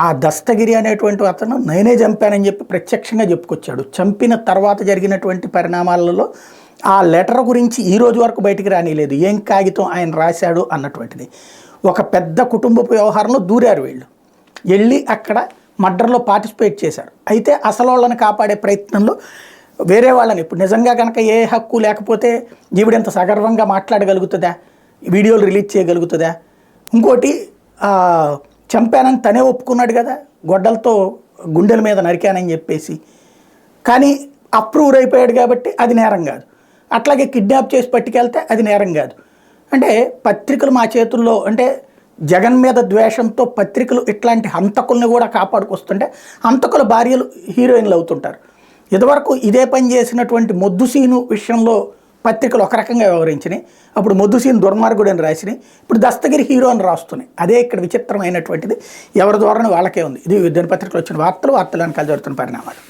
ఆ దస్తగిరి అనేటువంటి అతను నేనే చంపానని చెప్పి ప్రత్యక్షంగా చెప్పుకొచ్చాడు. చంపిన తర్వాత జరిగినటువంటి పరిణామాలలో ఆ లెటర్ గురించి ఈ రోజు వరకు బయటికి రానిలేదు, ఏం కాగితం ఆయన రాశాడు అన్నటువంటిది. ఒక పెద్ద కుటుంబపు వ్యవహారంలో దూరారు వీళ్ళు, వెళ్ళి అక్కడ మర్డర్లో పార్టిసిపేట్ చేశారు. అయితే అసలు వాళ్ళని కాపాడే ప్రయత్నంలో వేరే వాళ్ళని, ఇప్పుడు నిజంగా కనుక ఏ హక్కు లేకపోతే ఈవిడెంత సగర్వంగా మాట్లాడగలుగుతుందా, వీడియోలు రిలీజ్ చేయగలుగుతుందా? ఇంకోటి చంపానని తనే ఒప్పుకున్నాడు కదా, గొడ్డలతో గుండెల మీద నరికానని చెప్పేసి. కానీ అప్రూవ్ అయిపోయాడు కాబట్టి అది నేరం కాదు. అట్లాగే కిడ్నాప్ చేసి పట్టుకెళ్తే అది నేరం కాదు. అంటే పత్రికలు మా చేతుల్లో, అంటే జగన్ మీద ద్వేషంతో పత్రికలు ఇట్లాంటి హంతకుల్ని కూడా కాపాడుకొస్తుంటే హంతకుల భార్యలు హీరోయిన్లు అవుతుంటారు. ఇదివరకు ఇదే పని చేసినటువంటి మొద్దుసీను విషయంలో పత్రికలు ఒక రకంగా వ్యవహరించినాయి, అప్పుడు మొద్దుసీను దుర్మార్గుడు అని రాసినాయి, ఇప్పుడు దస్తగిరి హీరో అని రాస్తున్నాయి. అదే ఇక్కడ విచిత్రమైనటువంటిది, ఎవరి ధోరణి వాళ్ళకే ఉంది. ఇది దినపత్రికలు వచ్చిన వార్తలు వెనకాల జరుగుతున్న పరిణామాలు.